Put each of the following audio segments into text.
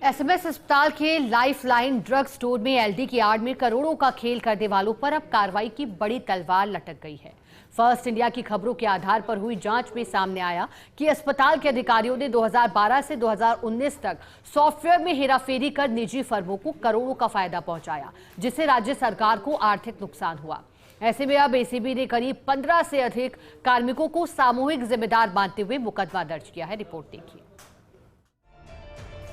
SMS अस्पताल के lifeline drug store में एलडी की आड़ में करोड़ों का खेल करने वालों पर अब कार्रवाई की बड़ी तलवार लटक गई है। फर्स्ट इंडिया की खबरों के आधार पर हुई जांच में सामने आया कि अस्पताल के अधिकारियों ने 2012 से 2019 तक सॉफ्टवेयर में हेराफेरी कर निजी फर्मों को करोड़ों का फायदा पहुंचाया, जिससे राज्य सरकार को आर्थिक नुकसान हुआ। ऐसे में अब एसीबी ने करीब 15 से अधिक कार्मिकों को सामूहिक जिम्मेदार मानते हुए मुकदमा दर्ज किया है। रिपोर्ट देखिए।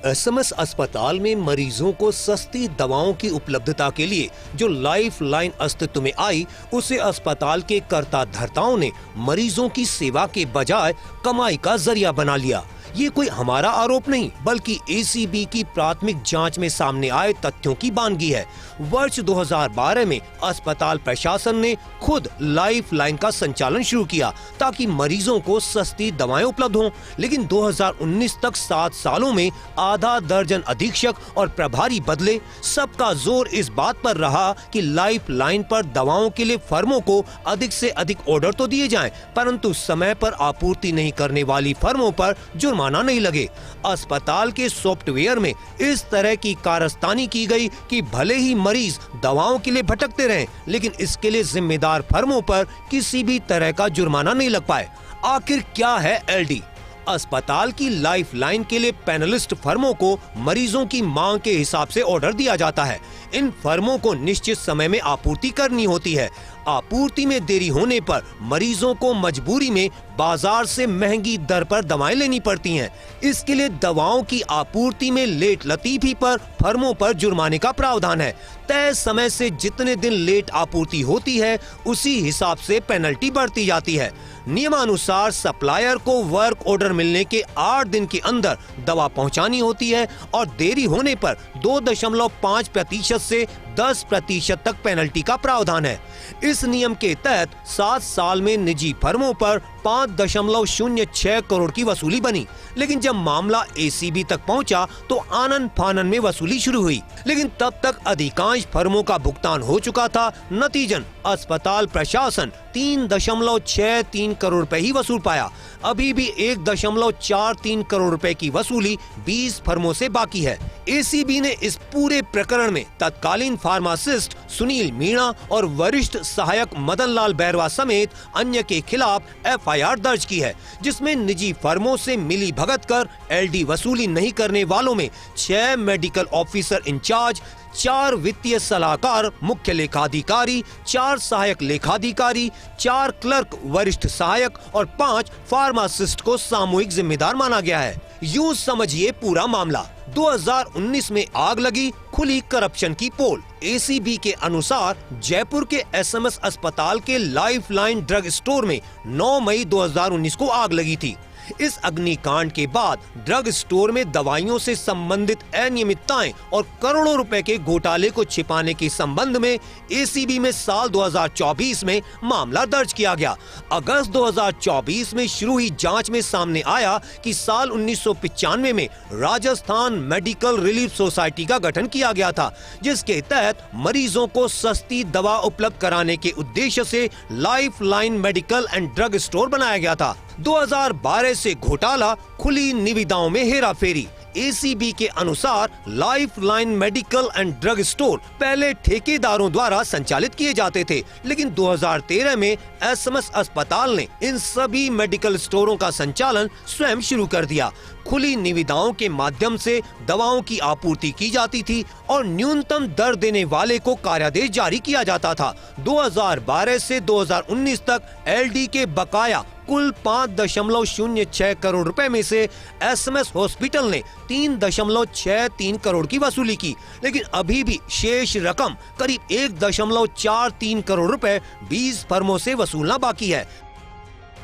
एसएमएस अस्पताल में मरीजों को सस्ती दवाओं की उपलब्धता के लिए जो लाइफलाइन अस्तित्व में आई, उसे अस्पताल के कर्ता धर्ताओं ने मरीजों की सेवा के बजाय कमाई का जरिया बना लिया। ये कोई हमारा आरोप नहीं, बल्कि एसीबी की प्राथमिक जांच में सामने आए तथ्यों की बानगी है। वर्ष 2012 में अस्पताल प्रशासन ने खुद लाइफलाइन का संचालन शुरू किया ताकि मरीजों को सस्ती दवाएं उपलब्ध हों, लेकिन 2019 तक 7 सालों में आधा दर्जन अधीक्षक और प्रभारी बदले। सबका जोर इस बात पर रहा कि लाइफलाइन पर दवाओं के लिए फर्मों को अधिक से अधिक ऑर्डर तो दिए जाएं, परंतु समय पर आपूर्ति नहीं करने वाली फर्मों पर जुर्माना नहीं लगे। अस्पताल के सॉफ्टवेयर में इस तरह की कारस्तानी की गई कि भले ही मरीज दवाओं के लिए भटकते रहें, लेकिन इसके लिए जिम्मेदार फर्मों पर किसी भी तरह का जुर्माना नहीं लग पाए। आखिर क्या है एलडी? अस्पताल की लाइफलाइन के लिए पैनलिस्ट फर्मों को मरीजों की मांग के हिसाब से ऑर्डर दिया जाता है। इन फर्मों को निश्चित समय में आपूर्ति करनी होती है। आपूर्ति में देरी होने पर मरीजों को मजबूरी में बाजार से महंगी दर पर दवाएं लेनी पड़ती हैं। इसके लिए दवाओं की आपूर्ति में लेट लतीफी पर फर्मों पर जुर्माने का प्रावधान है। तय समय से जितने दिन लेट आपूर्ति होती है, उसी हिसाब से पेनल्टी बढ़ती जाती है। नियमानुसार सप्लायर को वर्क ऑर्डर मिलने के 8 दिन के अंदर दवा पहुंचानी होती है और देरी होने पर 2.5% से 10% तक पेनल्टी का प्रावधान है। इस नियम के तहत 7 साल में निजी फर्मों पर 5.06 करोड़ की वसूली बनी, लेकिन जब मामला एसीबी तक पहुंचा तो आनन फानन में वसूली शुरू हुई, लेकिन तब तक अधिकांश फर्मों का भुगतान हो चुका था। नतीजन अस्पताल प्रशासन 3.63 करोड़ रुपए ही वसूल पाया। अभी भी 1.43 करोड़ रुपए की वसूली 20 फर्मों से बाकी है। एसीबी ने इस पूरे प्रकरण में तत्कालीन फार्मासिस्ट सुनील मीणा और वरिष्ठ सहायक मदन लाल बैरवा समेत अन्य के खिलाफ एफआईआर दर्ज की है, जिसमें निजी फर्मों से मिली भगत कर एलडी वसूली नहीं करने वालों में 6 मेडिकल ऑफिसर इंचार्ज, 4 वित्तीय सलाहकार, मुख्य लेखाधिकारी, 4 सहायक लेखाधिकारी, 4 क्लर्क वरिष्ठ सहायक और 5 फार्मासिस्ट को सामूहिक जिम्मेदार माना गया है। यूं समझिए पूरा मामला 2019 में आग लगी, खुली करप्शन की पोल। एसीबी के अनुसार जयपुर के एसएमएस अस्पताल के लाइफलाइन ड्रग स्टोर में 9 मई 2019 को आग लगी थी। इस अग्निकांड के बाद ड्रग स्टोर में दवाइयों से संबंधित अनियमितताएं और करोड़ों रुपए के घोटाले को छिपाने के संबंध में एसीबी में साल 2024 में मामला दर्ज किया गया। अगस्त 2024 में शुरू हुई जांच में सामने आया कि साल 1995 में राजस्थान मेडिकल रिलीफ सोसाइटी का गठन किया गया था, जिसके तहत मरीजों को सस्ती दवा उपलब्ध कराने के उद्देश्य से lifeline medical and drug store बनाया गया था। 2012 से घोटाला, खुली निविदाओं में हेराफेरी। एसीबी के अनुसार lifeline medical and drug store पहले ठेकेदारों द्वारा संचालित किए जाते थे, लेकिन 2013 में एसएमएस अस्पताल ने इन सभी मेडिकल स्टोरों का संचालन स्वयं शुरू कर दिया। खुली निविदाओं के माध्यम से दवाओं की आपूर्ति की जाती थी और न्यूनतम दर देने वाले को कार्यादेश जारी किया जाता था। 2012 से 2019 तक एलडी के बकाया कुल 5.06 करोड़ रुपए में से एसएमएस हॉस्पिटल ने 3.63 करोड़ की वसूली की, लेकिन अभी भी शेष रकम करीब 1.43 करोड़ रुपए 20 फर्मों से वसूलना बाकी है।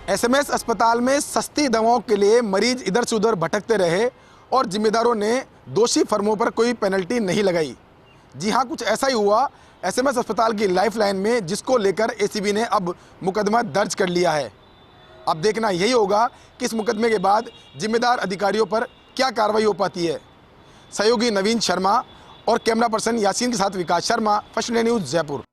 एसएमएस अस्पताल में सस्ती दवाओं के लिए मरीज इधर से उधर भटकते रहे और जिम्मेदारों ने दोषी फर्मों पर कोई पेनल्टी नहीं लगाई। जी हाँ, कुछ ऐसा ही हुआ एसएमएस अस्पताल की लाइफलाइन में, जिसको लेकर एसीबी ने अब मुकदमा दर्ज कर लिया है। अब देखना यही होगा कि इस मुकदमे के बाद जिम्मेदार अधिकारियों पर क्या कार्रवाई हो पाती है। सहयोगी नवीन शर्मा और कैमरा पर्सन यासीन के साथ Vikas Sharma, first India news, Jaipur.